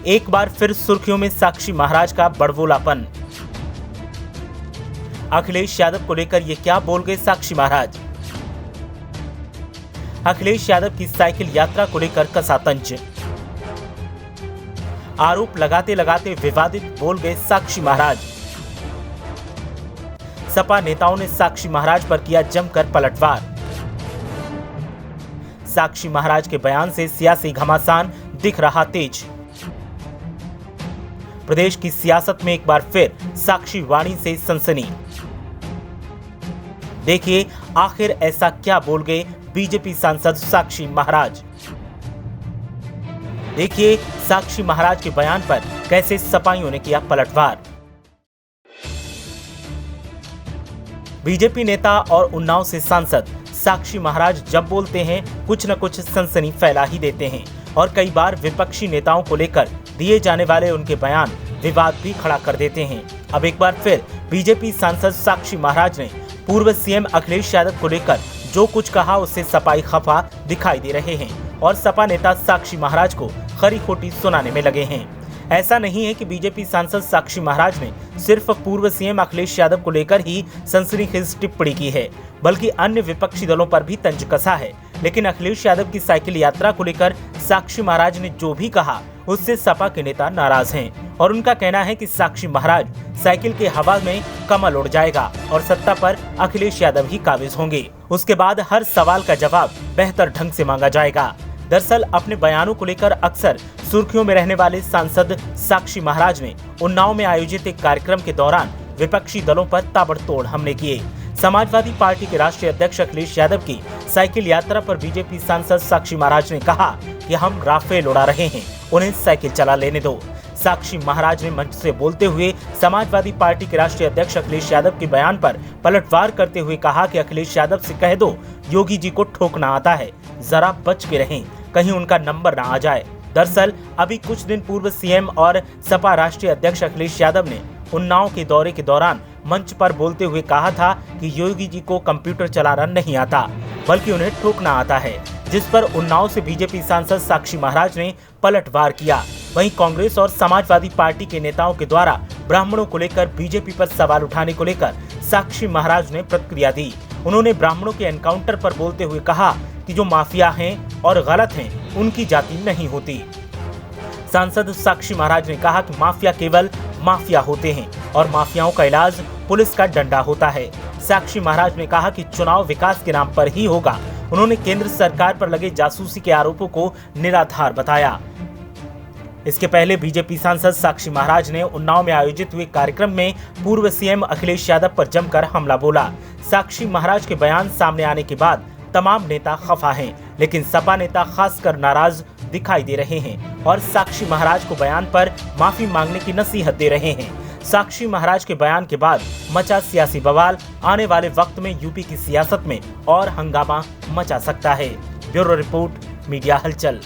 एक बार फिर सुर्खियों में साक्षी महाराज का बड़बोलापन। अखिलेश यादव को लेकर ये क्या बोल गए साक्षी महाराज। अखिलेश यादव की साइकिल यात्रा को लेकर कसा तंज। आरोप लगाते लगाते विवादित बोल गए साक्षी महाराज। सपा नेताओं ने साक्षी महाराज पर किया जमकर पलटवार। साक्षी महाराज के बयान से सियासी घमासान दिख रहा तेज। प्रदेश की सियासत में एक बार फिर साक्षी वाणी से सनसनी। देखिए आखिर ऐसा क्या बोल गए बीजेपी सांसद साक्षी महाराज। देखिए साक्षी महाराज के बयान पर कैसे सपाइयों ने किया पलटवार। बीजेपी नेता और उन्नाव से सांसद साक्षी महाराज जब बोलते हैं कुछ न कुछ सनसनी फैला ही देते हैं और कई बार विपक्षी नेताओं को लेकर दिए जाने वाले उनके बयान विवाद भी खड़ा कर देते हैं। अब एक बार फिर बीजेपी सांसद साक्षी महाराज ने पूर्व सीएम अखिलेश यादव को लेकर जो कुछ कहा उससे सपाई खफा दिखाई दे रहे हैं और सपा नेता साक्षी महाराज को खरी खोटी सुनाने में लगे हैं। ऐसा नहीं है कि बीजेपी सांसद साक्षी महाराज ने सिर्फ पूर्व सीएम अखिलेश यादव को लेकर ही सनसनीखेज टिप्पणी की है, बल्कि अन्य विपक्षी दलों पर भी तंज कसा है। लेकिन अखिलेश यादव की साइकिल यात्रा को लेकर साक्षी महाराज ने जो भी कहा उससे सपा के नेता नाराज हैं और उनका कहना है कि साक्षी महाराज साइकिल के हवा में कमल उड़ जाएगा और सत्ता पर अखिलेश यादव ही काबिज होंगे। उसके बाद हर सवाल का जवाब बेहतर ढंग से मांगा जाएगा। दरअसल अपने बयानों को लेकर अक्सर सुर्खियों में रहने वाले सांसद साक्षी महाराज ने उन्नाव में आयोजित एक कार्यक्रम के दौरान विपक्षी दलों पर ताबड़तोड़ हमले किए। समाजवादी पार्टी के राष्ट्रीय अध्यक्ष अखिलेश यादव की साइकिल यात्रा पर बीजेपी सांसद साक्षी महाराज ने कहा कि हम राफेल उड़ा रहे हैं, उन्हें साइकिल चला लेने दो। साक्षी महाराज ने मंच से बोलते हुए समाजवादी पार्टी के राष्ट्रीय अध्यक्ष अखिलेश यादव के बयान पर पलटवार करते हुए कहा कि अखिलेश यादव से कह दो योगी जी को ठोकना आता है, जरा बच के रहें, कहीं उनका नंबर ना आ जाए। दरअसल अभी कुछ दिन पूर्व सीएम और सपा राष्ट्रीय अध्यक्ष अखिलेश यादव ने उन्नाव के दौरे के दौरान मंच पर बोलते हुए कहा था कि योगी जी को कंप्यूटर चलाना नहीं आता बल्कि उन्हें ठोकना आता है, जिस पर उन्नाव से बीजेपी सांसद साक्षी महाराज ने पलटवार किया। वहीं कांग्रेस और समाजवादी पार्टी के नेताओं के द्वारा ब्राह्मणों को लेकर बीजेपी पर सवाल उठाने को लेकर साक्षी महाराज ने प्रतिक्रिया दी। उन्होंने ब्राह्मणों के एनकाउंटर पर बोलते हुए कहा कि जो माफिया हैं और गलत हैं उनकी जाति नहीं होती। सांसद साक्षी महाराज ने कहा कि माफिया केवल माफिया होते हैं और माफियाओं का इलाज पुलिस का डंडा होता है। साक्षी महाराज ने कहा कि चुनाव विकास के नाम पर ही होगा। उन्होंने केंद्र सरकार पर लगे जासूसी के आरोपों को निराधार बताया। इसके पहले बीजेपी सांसद साक्षी महाराज ने उन्नाव में आयोजित हुए कार्यक्रम में पूर्व सीएम अखिलेश यादव पर जमकर हमला बोला। साक्षी महाराज के बयान सामने आने के बाद तमाम नेता खफा हैं, लेकिन सपा नेता खासकर नाराज दिखाई दे रहे हैं और साक्षी महाराज को बयान पर माफी मांगने की नसीहत दे रहे हैं। साक्षी महाराज के बयान के बाद मचा सियासी बवाल, आने वाले वक्त में यूपी की सियासत में और हंगामा मचा सकता है। ब्यूरो रिपोर्ट, मीडिया हलचल।